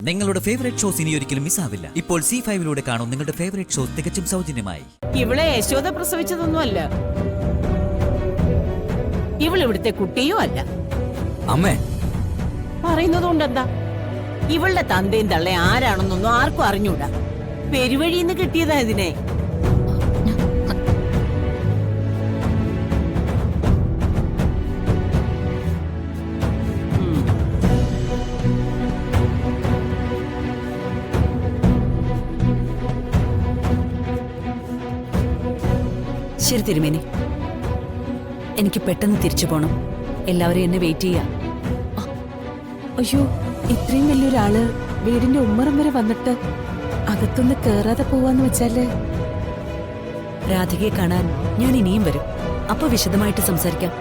നിങ്ങളുടെ favourite shows ഇനി ഒരിക്കലും മിസ്സാവില്ല. ഇപ്പോൾ C5 കാണും നിങ്ങളുടെ ഫേവറേറ്റ് ഷോസ് തികച്ചും സൗജന്യമായി. ഇവളെ യശോദ പ്രസവിച്ചതൊന്നുമല്ല, ഇവളിവിടുത്തെ കുട്ടിയും അല്ല. അമ്മേ പറയുന്നതുകൊണ്ട് എന്താ? ഇവളുടെ തന്തയും തള്ളെ ആരാണെന്നൊന്നും ആർക്കും അറിഞ്ഞൂടാ. പെരുവഴിന്ന് കിട്ടിയതാ ഇതിനെ. ശരി തിരുമേനി, എനിക്ക് പെട്ടെന്ന് തിരിച്ചു പോണം. എല്ലാവരും എന്നെ വെയിറ്റ് ചെയ്യാം. അയ്യോ, ഇത്രയും വലിയൊരാള് വീടിന്റെ ഉമ്മറം വരെ വന്നിട്ട് അകത്തൊന്ന് കേറാതെ പോവാന്ന് വെച്ചാല്. രാധികയെ കാണാൻ ഞാൻ ഇനിയും വരും. അപ്പൊ വിശദമായിട്ട് സംസാരിക്കാം.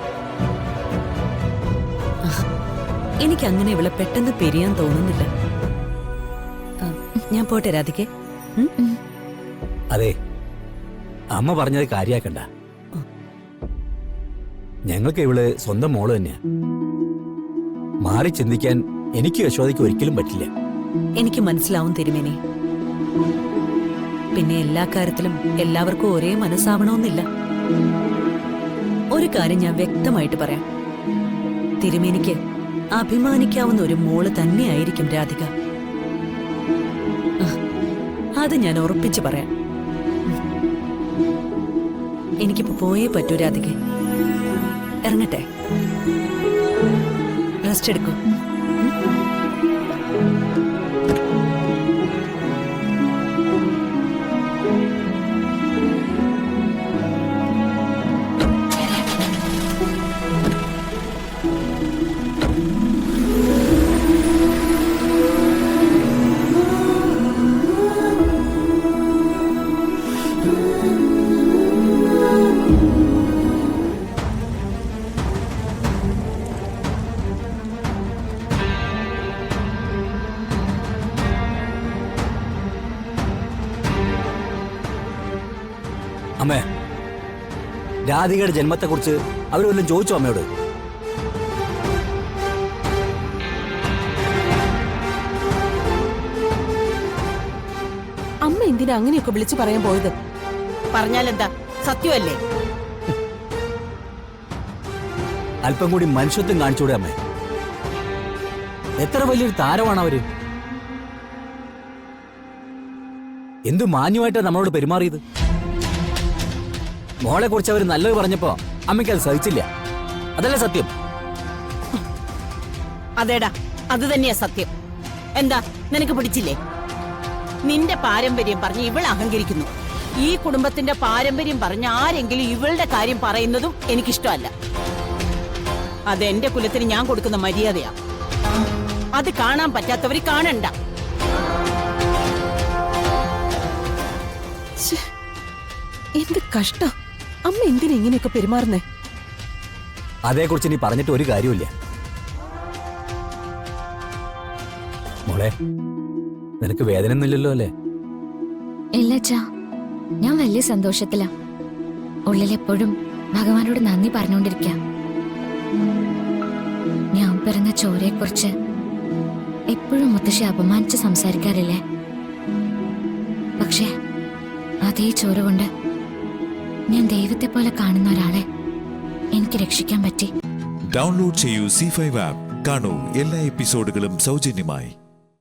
എനിക്ക് അങ്ങനെ ഇവളെ പെട്ടെന്ന് പിരിയാൻ തോന്നുന്നില്ല. ഞാൻ പോട്ടെ രാധികെ. അതെ, അമ്മ പറഞ്ഞത് കാര്യാക്കണ്ട. ഞങ്ങൾക്ക് ഇവള് സ്വന്തം മോള് തന്നെയാ. മാറി ചിന്തിക്കാൻ എനിക്ക് യശോദയ്ക്ക് ഒരിക്കലും പറ്റില്ല. എനിക്ക് മനസ്സിലാവും തിരുമേനി. പിന്നെ എല്ലാ കാര്യത്തിലും എല്ലാവർക്കും ഒരേ മനസ്സാവണമെന്നില്ല. ഒരു കാര്യം ഞാൻ വ്യക്തമായിട്ട് പറയാം. തിരുമേനിക്ക് അഭിമാനിക്കാവുന്ന ഒരു മോള് തന്നെയായിരിക്കും രാധിക. അത് ഞാൻ ഉറപ്പിച്ചു പറയാം. എനിക്കിപ്പോ പോയേ പറ്റൂ രാധികെ. ഇറങ്ങട്ടെ, റെസ്റ്റ് എടുക്കൂ. അമ്മേ, രാധികയുടെ ജന്മത്തെക്കുറിച്ച് അവർ വല്ലതും ചോദിച്ചോ അമ്മയോട്? അമ്മ എന്തിനാ അങ്ങനെയൊക്കെ വിളിച്ചു പറയാൻ പോയത്? പറഞ്ഞാലെന്താ, സത്യമല്ലേ? അല്പം കൂടി മനുഷ്യത്വം കാണിച്ചൂടെ അമ്മേ? എത്ര വലിയൊരു താരമാണ് അവര്. എന്തു മാന്യമായിട്ടാ നമ്മളോട് പെരുമാറിയത്. മോളെ കുറിച്ച് അവര് നല്ലത് പറഞ്ഞപ്പോ അമ്മയ്ക്ക് അത് സഹിച്ചില്ല. അതല്ലേ സത്യം? അതേടാ, അത് തന്നെയാ സത്യം. എന്താ നിനക്ക് പിടിച്ചില്ലേ? നിന്റെ പാരമ്പര്യം പറഞ്ഞ് ഇവൾ അഹങ്കരിക്കുന്നു. ഈ കുടുംബത്തിന്റെ പാരമ്പര്യം പറഞ്ഞ് ആരെങ്കിലും ഇവളുടെ കാര്യം പറയുന്നതും എനിക്കിഷ്ടമല്ല. അതെന്റെ കുലത്തിന് ഞാൻ കൊടുക്കുന്ന മര്യാദയാ. അത് കാണാൻ പറ്റാത്തവര് കാണണ്ട. എന്ത് കഷ്ടം! അമ്മ എന്തിനാ ഇങ്ങനെയൊക്കെ പെരുമാറുന്നേ? അതേക്കുറിച്ച് നീ പറഞ്ഞിട്ട് ഒരു കാര്യമില്ല മോളെ. നിനക്ക് വേദനയൊന്നുമില്ലല്ലോ അല്ലേ? ഇല്ലച്ചാ, ഞാൻ വലിയ സന്തോഷത്തിലാ. ഉള്ളിലെപ്പോഴും ഭഗവാനോട് നന്ദി പറഞ്ഞുകൊണ്ടിരിക്കാം. ഞാൻ പിറന്ന ചോരയെക്കുറിച്ച് എപ്പോഴും മുത്തശ്ശി അപമാനിച്ച് സംസാരിക്കാറില്ലേ? പക്ഷേ അതേ ചോര കൊണ്ട് ഞാൻ ദൈവത്തെ പോലെ കാണുന്ന ഒരാളെ എനിക്ക് രക്ഷിക്കാൻ പറ്റി. ഡൗൺലോഡ് ചെയ്യൂ C5 ആപ്പ്. കാണൂ എല്ലാ എപ്പിസോഡുകളും സൗജന്യമായി.